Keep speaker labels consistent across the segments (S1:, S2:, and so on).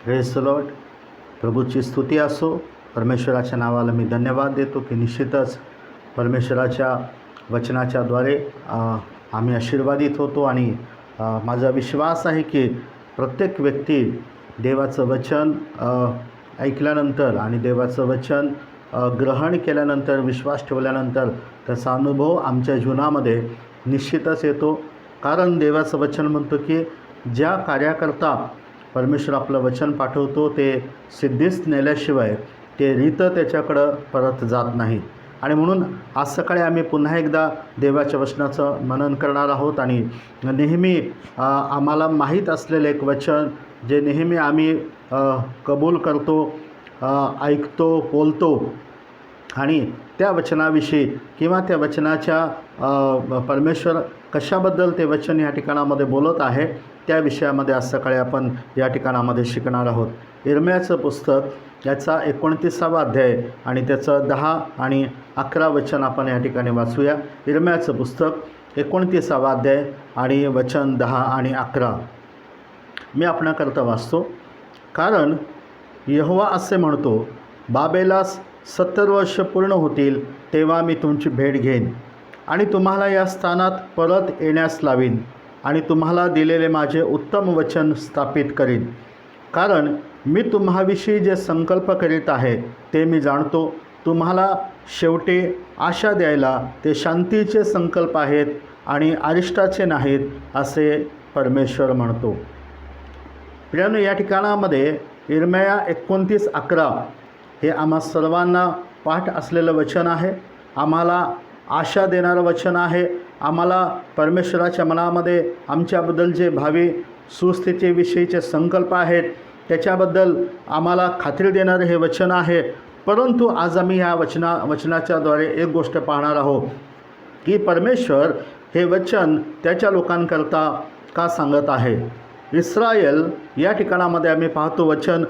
S1: Praise the Lord. प्रभूची स्तुती असो. परमेश्वराच्या नावाला मी धन्यवाद देतो की निश्चितच परमेश्वराच्या वचनाच्याद्वारे आम्ही आशीर्वादित होतो आणि माझा विश्वास आहे की प्रत्येक व्यक्ती देवाचं वचन ऐकल्यानंतर आणि देवाचं वचन ग्रहण केल्यानंतर, विश्वास ठेवल्यानंतर त्याचा अनुभव आमच्या जीवनामध्ये निश्चितच येतो. कारण देवाचं वचन म्हणतो की ज्या कार्याकरता परमेश्वर आपलं वचन पाठवतो ते सिद्धीस नेल्याशिवाय ते रीत त्याच्याकडं परत जात नाही. आणि म्हणून आज सकाळी आम्ही पुन्हा एकदा देवाच्या वचनाचं मनन करणार आहोत. आणि नेहमी आम्हाला माहीत असलेलं एक वचन जे नेहमी आम्ही कबूल करतो, ऐकतो, बोलतो आणि त्या वचनाविषयी किंवा त्या वचनाच्या परमेश्वर कशाबद्दल ते वचन या ठिकाणामध्ये बोलत आहे त्या विषयामध्ये आज सकाळी आपण या ठिकाणामध्ये शिकणार आहोत. इर्म्याचं पुस्तक याचा 29वा अध्याय आणि त्याचं 10 आणि 11 वचन आपण या ठिकाणी वाचूया. इर्म्याचं पुस्तक 29वा अध्याय आणि वचन 10 आणि 11 मी आपणाकरता वाचतो. कारण यहोवा असे म्हणतो, बाबेलास 70 वर्ष पूर्ण होतील तेव्हा मी तुमची भेट घेईन आणि तुम्हाला या स्थानात परत येण्यास लावीन आणि तुम्हाला दिलेले माझे उत्तम वचन स्थापित करीन. कारण मी तुम्हाविषयी जे संकल्प करीत आहे ते मी जाणतो. तुम्हाला शेवटी आशा द्यायला ते शांतीचे संकल्प आहेत आणि अरिष्टाचे नाहीत असे परमेश्वर म्हणतो. प्रियानो, या ठिकाणामध्ये इर्म्या 29:11 हे आम्हा सर्वांना पाठ असलेलं वचन आहे. आम्हाला आशा देणारं वचन आहे. आम्हाला परमेश्वराच्या मनामध्ये आमच्याबद्दल जे भावी सुस्थितीविषयीचे संकल्प आहेत त्याच्याबद्दल आम्हाला खात्री देणारं हे वचन आहे. परंतु आज आम्ही ह्या वचनाच्याद्वारे एक गोष्ट पाहणार आहोत की परमेश्वर हे वचन त्याच्या लोकांकरता का सांगत आहे. इस्रायल या ठिकाणामध्ये आम्ही पाहतो वचन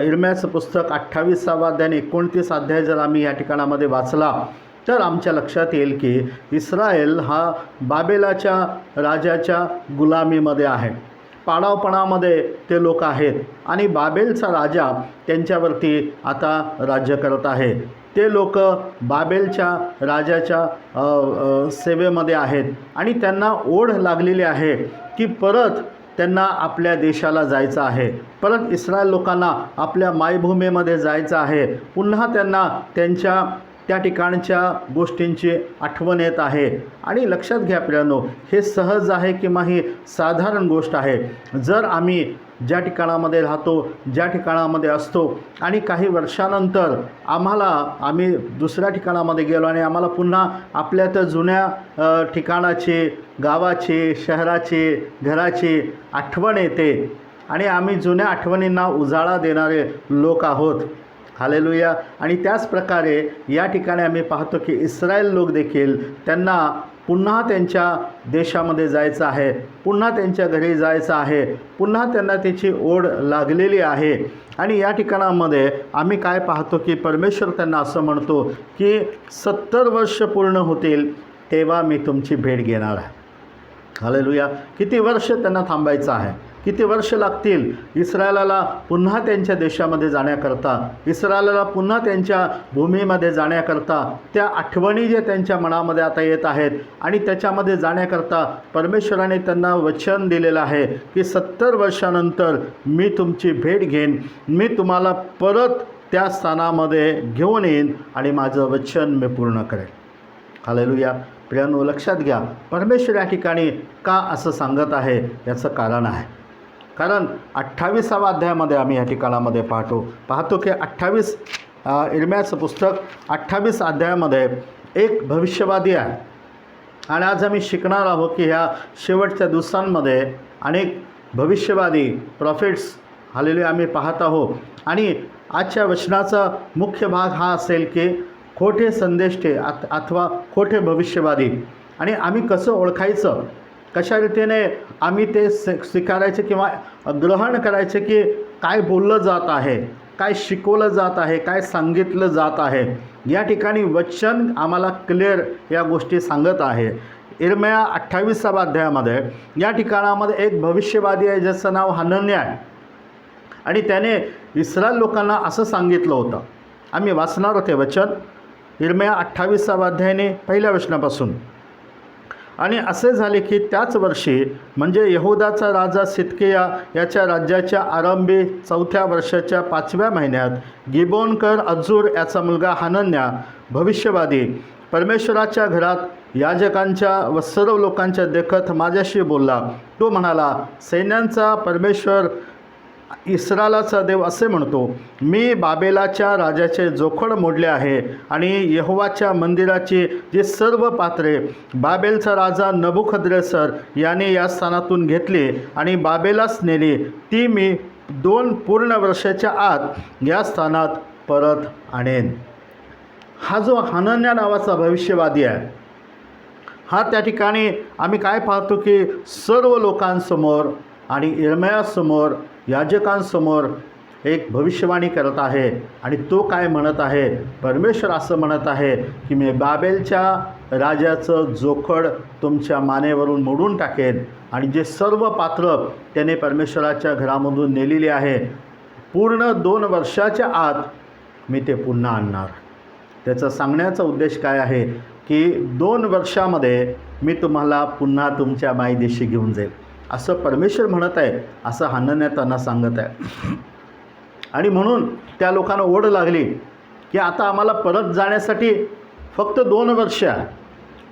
S1: इर्म्याचं पुस्तक 28वा अध्याय आणि 29 अध्याय जर आम्ही या ठिकाणामध्ये वाचला तर आमच्या लक्षात येईल की इस्रायल हा बाबेलाच्या राजाच्या गुलामीमध्ये आहे. पाडावपणामध्ये ते लोक आहेत आणि बाबेलचा राजा त्यांच्यावरती आता राज्य करत आहे. ते लोक बाबेलच्या राजाच्या सेवेमध्ये आहेत आणि त्यांना ओढ लागलेली आहे की परत त्यांना आपल्या देशाला जायचं आहे. परत इस्रायल लोकांना आपल्या मायभूमीमध्ये जायचं आहे. पुन्हा त्यांना त्यांच्या त्या ठिकाणच्या गोष्टींची आठवण येत आहे. आणि लक्षात घ्या प्रियानो, हे सहज आहे किंवा ही साधारण गोष्ट आहे. जर आम्ही ज्या ठिकाणामध्ये राहतो, ज्या ठिकाणामध्ये असतो आणि काही वर्षानंतर आम्ही दुसऱ्या ठिकाणामध्ये गेलो आणि आम्हाला पुन्हा आपल्या त्या जुन्या ठिकाणाची, गावाची, शहराची, घराची आठवण येते आणि आम्ही जुन्या आठवणींना उजाळा देणारे लोक आहोत. हालेलुया. आणि त्याच प्रकारे या ठिकाणी आम्ही पाहतो की इस्रायल लोक देखील त्यांना पुन्हा त्यांच्या देशामध्ये जायचं आहे, पुन्हा त्यांच्या घरी जायचं आहे, पुन्हा त्यांना त्याची ओढ लागलेली आहे. आणि या ठिकाणामध्ये आम्ही काय पाहतो की परमेश्वर त्यांना असं म्हणतो की 70 वर्ष पूर्ण होतील तेव्हा मी तुमची भेट घेणार आहे. हालेलुया. किती वर्ष त्यांना थांबायचं आहे, किती वर्ष लागतील इस्रायलाला पुन्हा त्यांच्या देशामध्ये जाण्याकरता, इस्रायलाला पुन्हा त्यांच्या भूमीमध्ये जाण्याकरता, त्या आठवणी जे त्यांच्या मनामध्ये आता येत आहेत आणि त्याच्यामध्ये जाण्याकरता परमेश्वराने त्यांना वचन दिलेलं आहे की 70 वर्षानंतर मी तुमची भेट घेईन, मी तुम्हाला परत त्या स्थानामध्ये घेऊन येईन आणि माझं वचन मी पूर्ण करेन. हालेलुया. प्रियानो, लक्षात घ्या, परमेश्वर या ठिकाणी का असं सांगत आहे याचं कारण आहे. कारण 28वा अध्यायामध्ये आम्ही या ठिकाणामध्ये पाहतो की 28 इर्म्याचं पुस्तक 28 अध्यायामध्ये एक भविष्यवादी आहे. आणि आज आम्ही शिकणार आहोत की ह्या शेवटच्या दिवसांमध्ये अनेक भविष्यवादी प्रॉफिट्स हालेलुया आम्ही पाहत आहोत. आणि आजच्या वचनाचा मुख्य भाग हा असेल की खोटे संदेष्टे अथवा खोटे भविष्यवादी. आणि आम्ही कसं ओळखायचं, कशा रीतीने आम्ही ते स्वीकारायचे किंवा ग्रहण करायचे की काय बोललं जात आहे, काय शिकवलं जात आहे, काय सांगितलं जात आहे. या ठिकाणी वचन आम्हाला क्लिअर या गोष्टी सांगत आहे. इर्म्या 28वा अध्यायामध्ये या ठिकाणामध्ये एक भविष्यवादी आहे ज्याचं नाव हनन्या आहे. आणि त्याने इस्रायल लोकांना असं सांगितलं होतं. आम्ही वाचणार होते वचन यिर्मया 28 अध्यायाने पहिल्या वचनापासून. आणि असे झाले की त्याच वर्षी म्हणजे यहूदाचा राजा सिदकिया याच्या राज्याच्या आरंभी 4थ्या वर्षाच्या 5व्या महिन्यात गिबोनकर अजूर याचा मुलगा हनन्या भविष्यवादी परमेश्वराच्या घरात याजकांच्या व सर्व लोकांच्या देखत माझ्याशी बोलला. तो म्हणाला, सैन्यांचा परमेश्वर इस्रायलाचा देव असे म्हणतो, मी बाबेलाच्या राजाचे जोखड मोडले आहे आणि यहोवाच्या मंदिराची जी सर्व पात्रे बाबेलचा राजा नबुकद्रेसर याने या स्थानातून घेतली आणि बाबेलास नेली, ती मी 2 पूर्ण वर्षाच्या आत या स्थानात परत आणेन. हा जो हनन्या नावाचा भविष्यवादी आहे, हा त्या ठिकाणी आम्ही काय पाहतो की सर्व लोकांसमोर आणि यिर्मयासमोर याजकांसमोर एक भविष्यवाणी करत आहे. आणि तो काय म्हणत आहे, परमेश्वर असं म्हणत आहे की मी बाबेलच्या राजाचं जोखड तुमच्या मानेवरून मोडून टाकेन आणि जे सर्व पात्र त्याने परमेश्वराच्या घरामधून नेलेली आहे पूर्ण 2 वर्षाच्या आत मी ते पुन्हा आणणार. त्याचा सांगण्याचा उद्देश काय आहे की 2 वर्षामध्ये मी तुम्हाला पुन्हा तुमच्या मायदेशी घेऊन जाईल असं परमेश्वर म्हणत आहे, असं हनन्या त्यांना सांगत आहे. आणि म्हणून त्या लोकांना ओढ लागली की आता आम्हाला परत जाण्यासाठी फक्त 2 वर्ष आहे.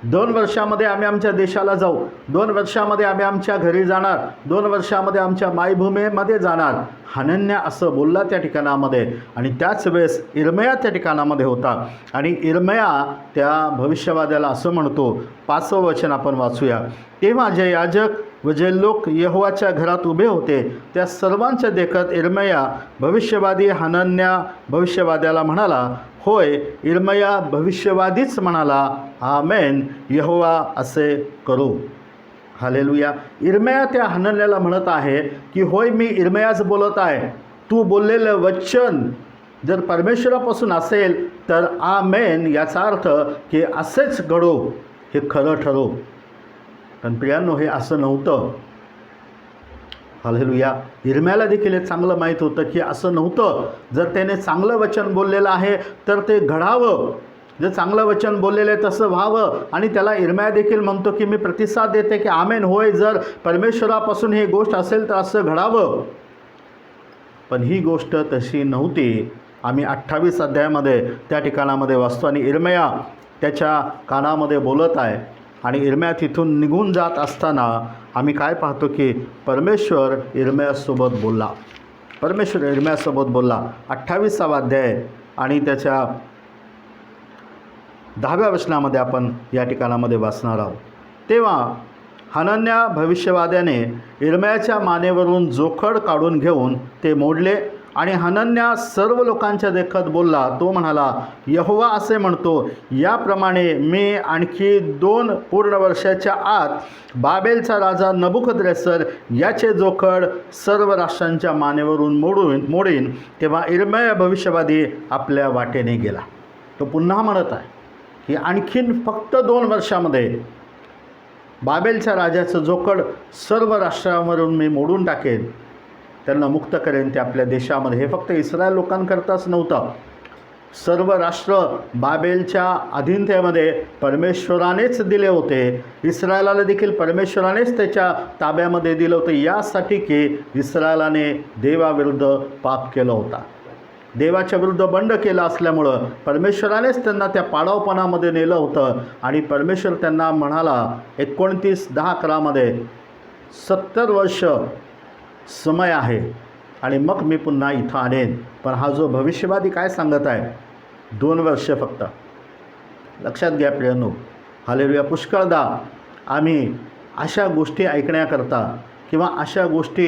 S1: 2 वर्षामध्ये आम्ही आमच्या देशाला जाऊ, 2 वर्षामध्ये आम्ही आमच्या घरी जाणार, 2 वर्षामध्ये आमच्या मायभूमीमध्ये जाणार. हनन्या असं बोलला त्या ठिकाणामध्ये. आणि त्याच वेळेस यिर्मया त्या ठिकाणामध्ये होता. आणि यिर्मया त्या भविष्यवाद्याला असं म्हणतो, 5वं वचन आपण वाचूया. तेव्हा जे याजक व जे लोक यहोवाच्या घरात उभे होते त्या सर्वांच्या देखत यिर्मया भविष्यवादी हनन्या भविष्यवाद्याला म्हणाला, होय, यिर्मया भविष्यवादीच म्हणाला, आमेन, यहोवा असे करू. हालेलुया. यिर्मया त्या हनन्याला म्हणत आहे की होय, मी यिर्मयाच बोलत आहे. तू बोललेलं वचन जर परमेश्वरापासून असेल तर आमेन, याचा अर्थ की असेच घडो, हे खरं ठरो. पण प्रियांनो, हे असं नव्हतं. हालेलुया. यिर्मयाला देखील हे चांगलं माहीत होतं की असं नव्हतं. जर त्याने चांगलं वचन बोललेलं आहे तर ते घडावं. जर चांगलं वचन बोललेलं आहे तसं व्हावं. आणि त्याला यिर्मया देखील म्हणतो की मी प्रतिसाद देते की आमेन, होय, जर परमेश्वरापासून ही गोष्ट असेल तर असं घडावं. पण ही गोष्ट तशी नव्हती. आम्ही 28 अध्यायामध्ये त्या ठिकाणामध्ये वाचतो आणि यिर्मया त्याच्या कानामध्ये बोलत आहे. आणि यिर्मया तिथून निघून जात असताना आम्ही काय पाहतो की परमेश्वर यिर्मयासोबत बोलला. परमेश्वर यिर्मयासोबत बोलला. 28वा अध्याय आणि त्याच्या 10व्या वचनामध्ये आपण या ठिकाणामध्ये वाचणार आहोत. तेव्हा हनन्या भविष्यवाद्याने यिर्मयाच्या मानेवरून जोखड काढून घेऊन ते मोडले. आणि हनन्या सर्व लोकांच्या देखत बोलला. तो म्हणाला, यहोवा असे म्हणतो, याप्रमाणे मी आणखी 2 पूर्ण वर्षाच्या आत बाबेलचा राजा नबुकद्रेसर याचे जोखड सर्व राष्ट्रांच्या मानेवरून मोडीन. तेव्हा यिर्मया भविष्यवादी आपल्या वाटेने गेला. तो पुन्हा म्हणत आहे की आणखीन फक्त 2 वर्षामध्ये बाबेलच्या राजाचं जोखड सर्व राष्ट्रावरून मी मोडून टाकेन, त्यांना मुक्त करेन ते आपल्या देशामध्ये. हे फक्त इस्रायल लोकांकरताच नव्हतं. सर्व राष्ट्र बाबेलच्या अधीनतेमध्ये परमेश्वरानेच दिले होते. इस्रायलाला देखील परमेश्वरानेच त्याच्या ताब्यामध्ये दिलं होतं, यासाठी की इस्रायलाने देवाविरुद्ध पाप केलं होता. देवाच्या विरुद्ध बंड केलं असल्यामुळं परमेश्वरानेच त्यांना त्या पाडावपणामध्ये नेलं होतं. आणि परमेश्वर त्यांना म्हणाला 29:10 70 वर्ष समय आहे आणि मग मी पुन्हा इथं आणेन. पण हा जो भविष्यवादी काय सांगत आहे, 2 वर्ष फक्त. लक्षात घ्या प्रियांनो. हालेलुया. पुष्कळदा आम्ही अशा गोष्टी ऐकण्याकरता किंवा अशा गोष्टी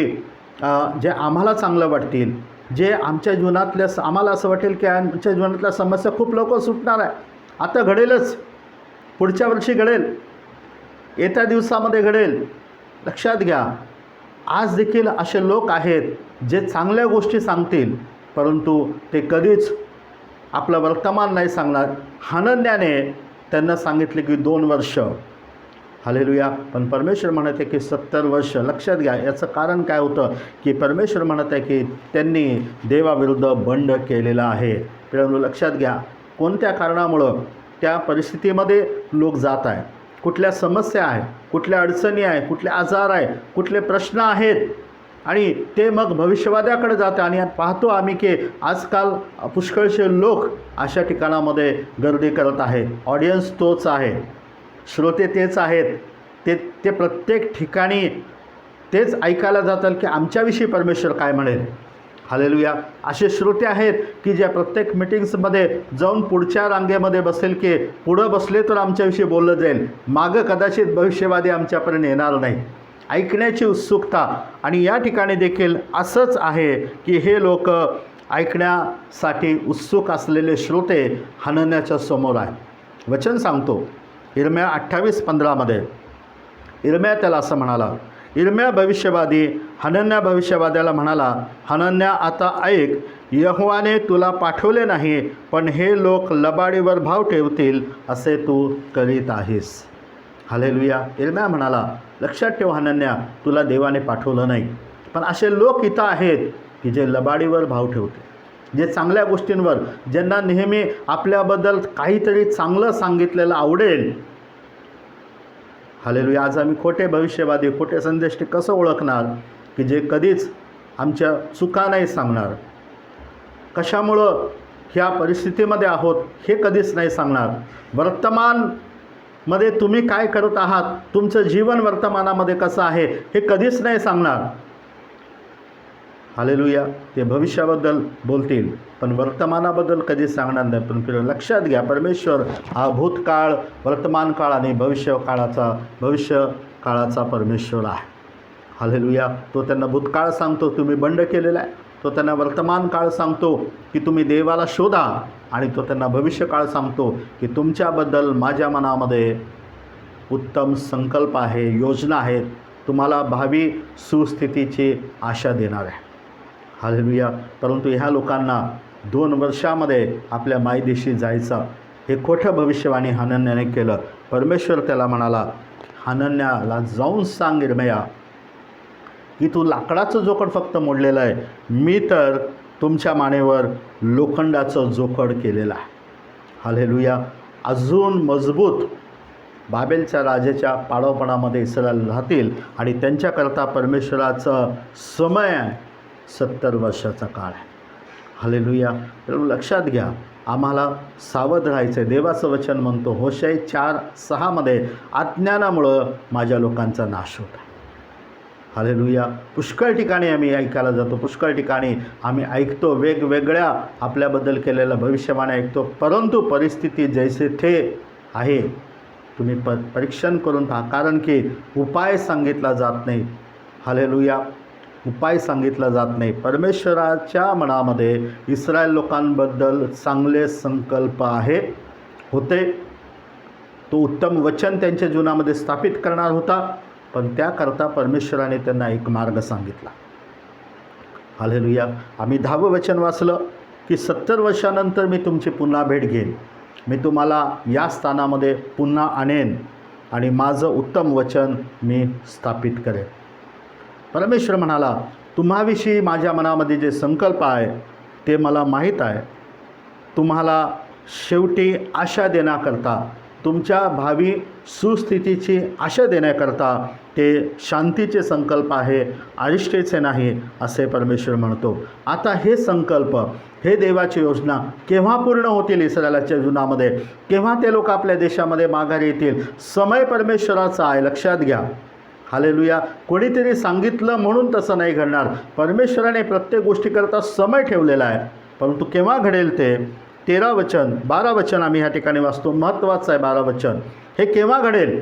S1: जे आम्हाला चांगलं वाटतील, जे आमच्या जीवनातल्या आम्हाला असं वाटेल की आमच्या जीवनातल्या समस्या खूप लवकर सुटणार आहे, आता घडेलच, पुढच्या वर्षी घडेल, येत्या दिवसामध्ये घडेल. लक्षात घ्या, आज देखील असे लोक आहेत जे चांगल्या गोष्टी सांगतील परंतु ते कधीच आपलं वर्तमान नाही सांगणार. हनन्याने त्यांना सांगितले की 2 वर्ष हालेलुया. पण परमेश्वर म्हणत आहे की 70 वर्ष. लक्षात घ्या, याचं कारण काय होतं की परमेश्वर म्हणत आहे की त्यांनी देवाविरुद्ध बंड केलेला आहे. मित्रांनो, लक्षात घ्या, कोणत्या कारणामुळं त्या परिस्थितीमध्ये लोक जात आहे, कुठल्या समस्या आहे, कुठल्या अडचणी आहे, कुठले आजार आहे, कुठले प्रश्न आहेत, आणि ते मग भविष्यवाद्याकडे जातं. आणि पाहतो आम्ही की आजकाल पुष्कळसे लोक अशा ठिकाणामध्ये गर्दी करत आहे. ऑडियन्स तोच आहे, श्रोते तेच आहेत, ते प्रत्येक ठिकाणी तेच ऐकायला जातात की आमच्याविषयी परमेश्वर काय म्हणेल. हालेलुया. असे श्रोते आहेत की ज्या प्रत्येक मीटिंग्समध्ये जाऊन पुढच्या रांगेमध्ये बसेल की पुढं बसले तर आमच्याविषयी बोललं जाईल, मागं कदाचित भविष्यवादी आमच्यापर्यंत येणार नाही. ऐकण्याची उत्सुकता. आणि या ठिकाणी देखील असंच आहे की हे लोक ऐकण्यासाठी उत्सुक असलेले श्रोते हनन्याच्या समोर आहे. वचन सांगतो यिर्मया 28:15 यिर्मया त्याला असं म्हणाला, यिर्मया भविष्यवादी हनन्या भविष्यवाद्याला म्हणाला, हनन्या आता ऐक, यहोवाने तुला पाठवले नाही, पण हे लोक लबाडीवर भाव ठेवतील असे तू करीत आहेस. हालेलुया. यिर्मया म्हणाला, लक्षात ठेव हनन्या, तुला देवाने पाठवलं नाही, पण असे लोक इथं आहेत की जे लबाडीवर भाव ठेवते, जे चांगल्या गोष्टींवर, ज्यांना नेहमी आपल्याबद्दल काहीतरी चांगलं सांगितलेलं आवडेल. हालेलुया. आज आम्ही खोटे भविष्यवादी, खोटे संदेष्टी कसं ओळखणार की जे कधीच आमच्या चुका नाही सांगणार, कशामुळं ह्या परिस्थितीमध्ये आहोत हे कधीच नाही सांगणार, वर्तमानमध्ये तुम्ही काय करत आहात, तुमचं जीवन वर्तमानामध्ये कसं आहे हे कधीच नाही सांगणार. हालेलुया. ते भविष्याबद्दल बोलतील पण वर्तमानाबद्दल कधीच सांगणार नाही. पण लक्षात घ्या, परमेश्वर हा भूतकाळ, वर्तमान काळ आणि भविष्य काळाचा परमेश्वर आहे. हालेलुया. तो त्यांना भूतकाळ सांगतो तुम्ही बंड केलेला आहे, तो त्यांना वर्तमान काळ सांगतो की तुम्ही देवाला शोधा, आणि तो त्यांना भविष्यकाळ सांगतो की तुमच्याबद्दल माझ्या मनामध्ये उत्तम संकल्प आहे, योजना आहेत, तुम्हाला भावी सुस्थितीची आशा देणार आहे. हालेलुया. परंतु ह्या लोकांना 2 वर्षामध्ये आपल्या मायदेशी जायचं हे खोटं भविष्यवाणी हनन्याने केलं. परमेश्वर त्याला म्हणाला, हनन्याला जाऊन सांग यिर्मया की तू लाकडाचं जोखड फक्त मोडलेलं आहे, मी तर तुमच्या मानेवर लोखंडाचं जोखड केलेलं आहे. हालेलुया. अजून मजबूत बाबेलच्या राजाच्या पाडवपणामध्ये इस्रायल राहतील आणि त्यांच्याकरता परमेश्वराचं समय 70 वर्षाचा काळ आहे. हालेलुया. तर लक्षात घ्या, आम्हाला सावध राहायचं आहे. देवाचं वचन म्हणतो होशे 4:6 अज्ञानामुळं माझ्या लोकांचा नाश होत आहे. हालेलुया. पुष्कळ ठिकाणी आम्ही ऐकायला जातो, पुष्कळ ठिकाणी आम्ही ऐकतो, वेगवेगळ्या आपल्याबद्दल केलेल्या भविष्यवाणी ऐकतो, परंतु परिस्थिती जैसे थे आहे तुम्ही परीक्षण करून पहा, कारण की उपाय सांगितला जात नाही. हालेलुया. उपाय सांगितला जात नाही. परमेश्वराच्या मनामध्ये इस्रायल लोकांबद्दल चांगले संकल्प होते. तो उत्तम वचन त्यांच्या जीवनामध्ये स्थापित करणार होता, पण त्याकरता परमेश्वराने त्यांना एक मार्ग सांगितला. हालेलुया. आम्ही 10वं वचन वाचलं की 70 वर्षानंतर मी तुमची पुन्हा भेट घेईन, मी तुम्हाला या स्थानामध्ये पुन्हा आणेन आणि माझं उत्तम वचन मी स्थापित करेन. परमेश्वर म्हणाला, तुम्हाविषयी माझ्या मनामध्ये जे संकल्प आहे ते मला माहीत आहे. तुम्हाला शेवटी आशा देण्याकरता, तुमच्या भावी सुस्थितीची आशा देण्याकरता ते शांतीचे संकल्प आहे, अरिष्टेचे नाही, असे परमेश्वर म्हणतो. आता हे संकल्प, हे देवाची योजना केव्हा पूर्ण होतील इस्रायलाच्या जीवनामध्ये, केव्हा ते लोक आपल्या देशामध्ये माघारी येतील, समय परमेश्वराचा आहे. लक्षात घ्या. हालेलुया. कोणीतरी सांगितलं म्हणून तसं नाही घडणार. परमेश्वराने प्रत्येक गोष्टीकरता समय ठेवलेला आहे, परंतु केव्हा घडेल ते 12 वचन आम्ही ह्या ठिकाणी वाचतो. महत्त्वाचं आहे 12 वचन. हे केव्हा घडेल?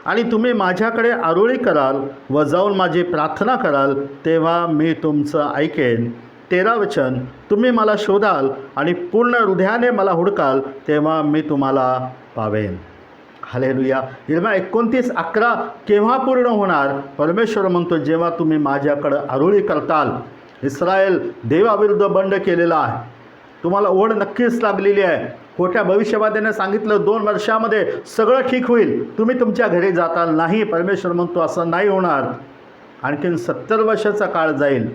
S1: आणि तुम्ही माझ्याकडे आरोळी कराल व जाऊन माझी प्रार्थना कराल, तेव्हा मी तुमचं ऐकेन. 13 वचन, तुम्ही मला शोधाल आणि पूर्ण हृदयाने मला हुडकाल, तेव्हा मी तुम्हाला पावेन. हालेलुया. यिर्मया 29:11 केव्हा पूर्ण होणार? परमेश्वर म्हणतो, जेव्हा तुम्ही माझ्याकडं आरोळी करताल. इस्रायल देवाविरुद्ध बंड केलेला आहे, तुम्हाला ओढ नक्कीच लागलेली आहे. खोट्या भविष्यवाद्याने सांगितलं 2 वर्षामध्ये सगळं ठीक होईल, तुम्ही तुमच्या घरी जाताल. नाही, परमेश्वर म्हणतो असं नाही होणार. आणखीन 70 वर्षाचा काळ जाईल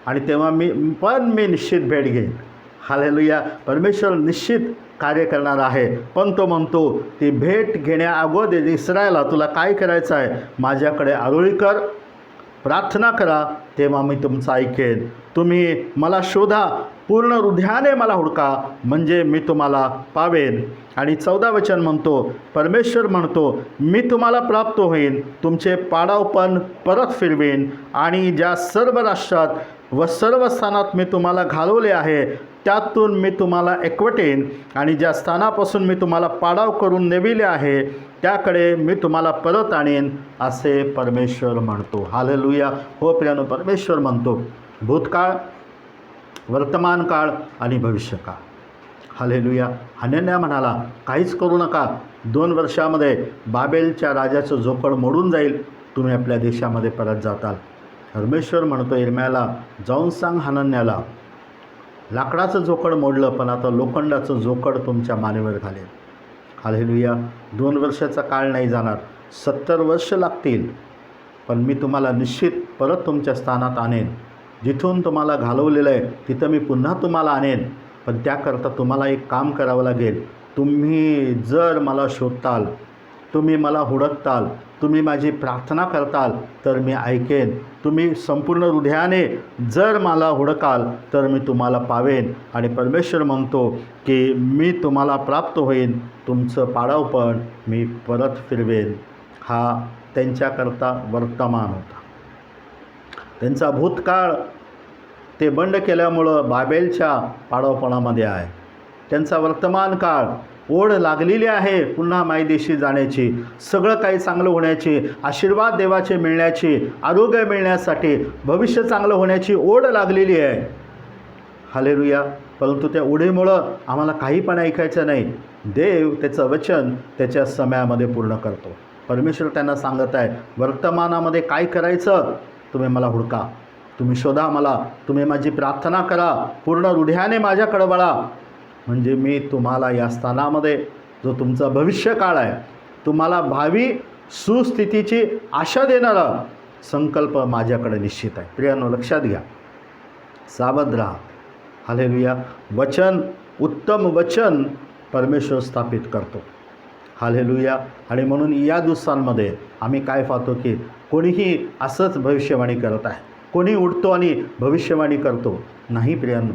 S1: आणि तेव्हा मी निश्चित भेट घेईन. हालेलुया. परमेश्वर निश्चित कार्य करणार आहे. पण तो म्हणतो ती भेट घेण्याअगोदर इस्रायला तुला काय करायचं आहे, माझ्याकडे आरोळी कर, प्रार्थना करा, तेव्हा मी तुमचं ऐकेन. तुम्ही मला शोधा, पूर्ण हृदयाने मला हुडका, म्हणजे मी तुम्हाला पावेन. आणि 14 वचन म्हणतो, परमेश्वर म्हणतो मी तुम्हाला प्राप्त होईन, तुमचे पाडावपण परत फिरवेन आणि ज्या सर्व राष्ट्रात व सर्व स्थानात मी तुम्हाला घालवले आहे त्यातून मी तुम्हाला एकवटेन आणि ज्या स्थानापासून मी तुम्हाला पाडाव करून नेविले आहे त्याकडे मी तुम्हाला परत आणेन, असे परमेश्वर म्हणतो. हालेलुया. हो प्रियानो, परमेश्वर म्हणतो भूतकाळ, वर्तमान काळ आणि भविष्यकाळ. हालेलुया. हनन्या म्हणाला काहीच करू नका, 2 वर्षामध्ये बाबेलच्या राजाचं जोखड मोडून जाईल, तुम्ही आपल्या देशामध्ये परत जाताल. परमेश्वर म्हणतो इर्म्याला, जाऊन सांग हनन्याला, लाकडाचं जोखड मोडलं पण आता लोखंडाचं जोखड तुमच्या मानेवर घालेल. हालेलुया. 2 वर्षाचा काळ नाही जाणार, 70 वर्ष लागतील, पण मी तुम्हाला निश्चित परत तुमच्या स्थानात आणेन. जिथून तुम्हाला घालवलेलं आहे तिथं मी पुन्हा तुम्हाला आणेन. पण त्याकरता तुम्हाला एक काम करावं लागेल. तुम्ही जर मला शोधताल, तुम्ही मला हुडकताल, तुम्ही माझी प्रार्थना करताल तर मी ऐकेन. तुम्ही संपूर्ण हृदयाने जर मला हुडकाल तर मी तुम्हाला पावेन. आणि परमेश्वर म्हणतो की मी तुम्हाला प्राप्त होईन, तुमचं पाडावपण मी परत फिरवेन. हा त्यांच्याकरता वर्तमान होता. त्यांचा भूतकाळ ते बंड केल्यामुळं बाबेलच्या पाडावपणामध्ये आहे. त्यांचा वर्तमान काळ ओढ लागलेली आहे पुन्हा मायदेशी जाण्याची, सगळं काही चांगलं होण्याची, आशीर्वाद देवाचे मिळण्याची, आरोग्य मिळण्यासाठी, भविष्य चांगलं होण्याची ओढ लागलेली आहे. हालेलुया. परंतु त्या ओढीमुळं आम्हाला काही पण ऐकायचं नाही. देव त्याचं वचन त्याच्या समयामध्ये पूर्ण करतो. परमेश्वर त्यांना सांगत आहे वर्तमानामध्ये काय करायचं, तुम्ही मला हुडका, तुम्ही शोधा मला, तुम्ही माझी प्रार्थना करा, पूर्ण हृदयाने माझ्याकडे वळा, म्हणजे मी तुम्हाला या स्थानामध्ये जो तुमचा भविष्यकाळ आहे, तुम्हाला भावी सुस्थितीची आशा देणारा संकल्प माझ्याकडे निश्चित आहे. प्रियांनो, लक्षात घ्या, सावध राहा. हालेलुया. वचन, उत्तम वचन परमेश्वर स्थापित करतो. हालेलुया. आणि म्हणून या दिवसांमध्ये आम्ही काय पाहतो की कोणीही असंच भविष्यवाणी करत आहे, कोणी उठतो आणि भविष्यवाणी करतो. नाही प्रियांनो,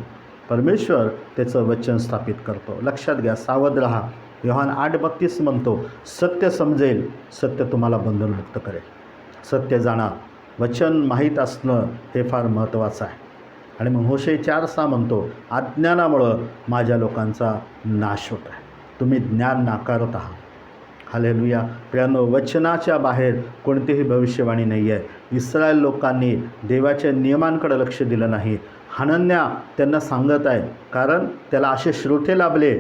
S1: परमेश्वर त्याचं वचन स्थापित करतो. लक्षात घ्या, सावध रहा. योहान 8:32 म्हणतो सत्य समजेल, सत्य तुम्हाला बंधनमुक्त करेल. सत्य जाणा, वचन माहीत असणं हे फार महत्त्वाचं आहे. आणि मग होशे 4:6 म्हणतो अज्ञानामुळं माझ्या लोकांचा नाश होत आहे. तुम्ही ज्ञान नाकारत आहात. हालेलुया. प्रियांनो, वचनाच्या बाहेर कोणतीही भविष्यवाणी नाही आहे. इस्रायल लोकांनी देवाच्या नियमांकडे लक्ष दिलं नाही. हनन्या त्यांना सांगत आहे, कारण त्याला असे श्रोते लाभले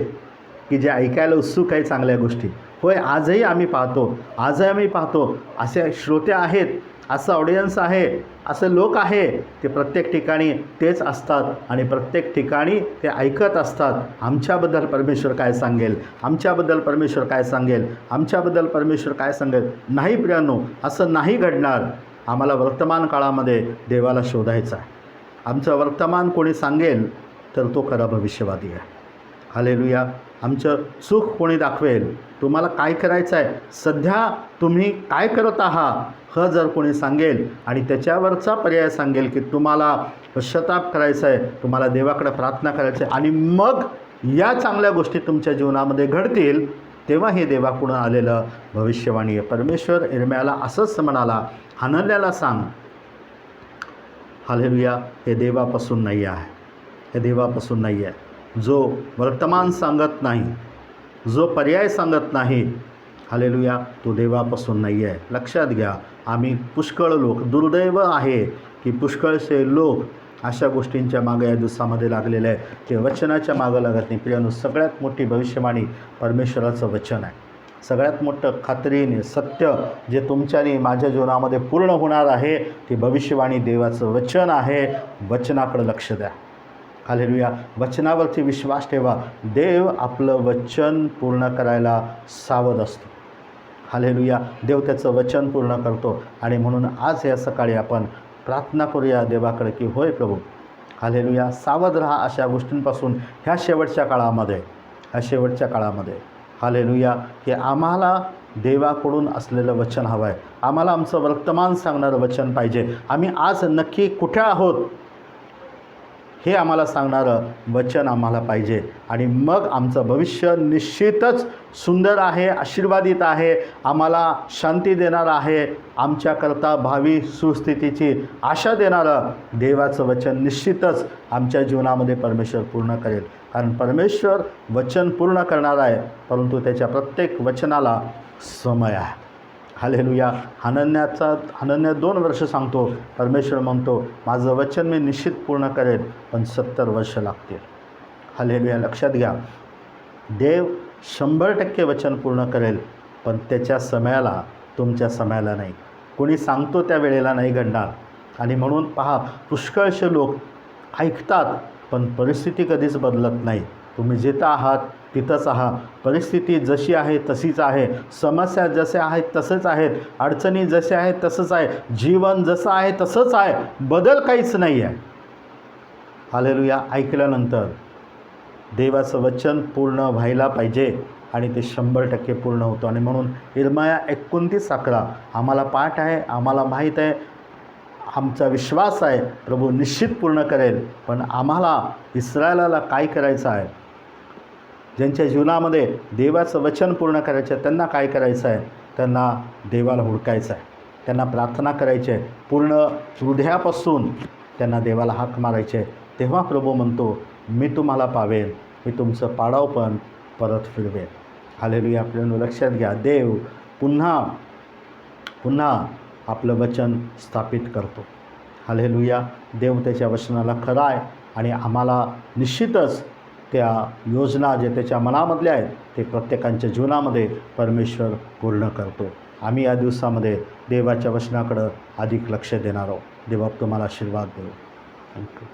S1: की जे ऐकायला उत्सुक आहे चांगल्या गोष्टी. होय, आजही आम्ही पाहतो असे श्रोते आहेत, असं ऑडियन्स आहे, असे लोक आहे, ते प्रत्येक ठिकाणी तेच असतात आणि प्रत्येक ठिकाणी ते ऐकत असतात. आमच्याबद्दल परमेश्वर काय सांगेल, आमच्याबद्दल परमेश्वर काय सांगेल, आमच्याबद्दल परमेश्वर काय सांगेल. नाही प्रियांनो, असं नाही घडणार. आम्हाला वर्तमान काळामध्ये देवाला शोधायचं आहे. आमचं वर्तमान कोणी सांगेल तर तो खरा भविष्यवादी आहे. हालेलुया. आमचं सुख कोणी दाखवेल, तुम्हाला काय करायचं आहे, सध्या तुम्ही काय करत आहात हे जर कोणी सांगेल आणि त्याच्यावरचा पर्याय सांगेल की तुम्हाला पश्चाताप करायचा आहे, तुम्हाला देवाकडे प्रार्थना करायचं आहे आणि मग या चांगल्या गोष्टी तुमच्या जीवनामध्ये घडतील, तेव्हा हे देवाकडून आलेलं भविष्यवाणी आहे. परमेश्वर इर्म्याला असंच म्हणाला, हनन्याला सांग. हालेलुया. हे देवापासून नाही आहे, हे देवापासून नाही आहे. जो वर्तमान सांगत नाही, जो पर्याय सांगत नाही, हालेलुया, तो देवापासून नाही आहे. लक्षात घ्या, आम्ही पुष्कळ लोक, दुर्दैव आहे की पुष्कळसे लोक अशा गोष्टींच्या मागे या दिवसामध्ये लागलेले आहे, ते वचनाच्या मागं लागत नाही. प्रियांनो, सगळ्यात मोठी भविष्यवाणी परमेश्वराचं वचन आहे. सगळ्यात मोठं खात्रीने सत्य जे तुमच्याने माझ्या जीवनामध्ये पूर्ण होणार आहे ती भविष्यवाणी देवाचं वचन आहे. वचनाकडे लक्ष द्या. हालेलुया. वचनावरती विश्वास ठेवा. देव आपलं वचन पूर्ण करायला सावध असतो. हालेलुया. देव त्याचं वचन पूर्ण करतो. आणि म्हणून आज या सकाळी आपण प्रार्थना करूया देवाकडे की होय प्रभू, हालेलुया, सावध राहा अशा गोष्टींपासून ह्या शेवटच्या काळामध्ये हालेलुया, की आम्हाला देवाकडून असलेलं वचन हवं आहे. आम्हाला आमचं वर्तमान सांगणारं वचन पाहिजे. आम्ही आज नक्की कुठे आहोत हे आम्हाला सांगणारं वचन आम्हाला पाहिजे. आणि मग आमचं भविष्य निश्चितच सुंदर आहे, आशीर्वादित आहे, आम्हाला शांती देणारं आहे. आमच्याकरता भावी सुस्थितीची आशा देणारं देवाचं वचन निश्चितच आमच्या जीवनामध्ये परमेश्वर पूर्ण करेल. कारण परमेश्वर वचन पूर्ण करणार आहे, परंतु त्याच्या प्रत्येक वचनाला समय आहे. हालेलुया. हनन्या 2 वर्ष सांगतो, परमेश्वर म्हणतो माझं वचन मी निश्चित पूर्ण करेल, पण 70 वर्ष लागतील. हालेलुया. लक्षात घ्या, देव 100% वचन पूर्ण करेल, पण त्याच्या समयाला, तुमच्या समयाला नाही. कोणी सांगतो त्या वेळेला नाही घडणार. आणि म्हणून पहा, पुष्कळसे लोक ऐकतात, पण परिस्थिती कधीच बदलत नाही. तुम्ही जिथं आहात तिथंच आहात. परिस्थिती जशी आहे तशीच आहे. समस्या जशा आहेत तसंच आहेत. अडचणी जशा आहेत तसंच आहे. जीवन जसं आहे तसंच आहे. बदल काहीच नाही आहे. हालेलुया. ऐकल्यानंतर देवाचं वचन पूर्ण व्हायला पाहिजे आणि ते 100% पूर्ण होतं. आणि म्हणून इर्मया 29:11 आम्हाला पाठ आहे, आम्हाला माहीत आहे, आमचा विश्वास आहे प्रभू निश्चित पूर्ण करेल. पण आम्हाला इस्रायलाला काय करायचं आहे, ज्यांच्या जीवनामध्ये देवाचं वचन पूर्ण करायचं आहे, त्यांना काय करायचं आहे? त्यांना देवाला हुडकायचं आहे, त्यांना प्रार्थना करायची आहे, पूर्ण हृदयापासून त्यांना देवाला हाक मारायचे आहे. तेव्हा प्रभू म्हणतो मी तुम्हाला पावेन, मी तुमचं पाडाव पण परत फिरवेन. हालेलुया. आपल्याला लक्षात घ्या, देव पुन्हा आपलं वचन स्थापित करतो. हालेलुया. देव त्याच्या वचनाला खरं आहे आणि आम्हाला निश्चितच त्या योजना जे त्याच्या मनामधल्या आहेत ते प्रत्येकाच्या जीवनामध्ये परमेश्वर पूर्ण करतो. आम्ही या दिवसामध्ये देवाच्या वचनाकडं अधिक लक्ष देणार आहोत. देवा तुम्हाला आशीर्वाद देऊ. थँक्यू.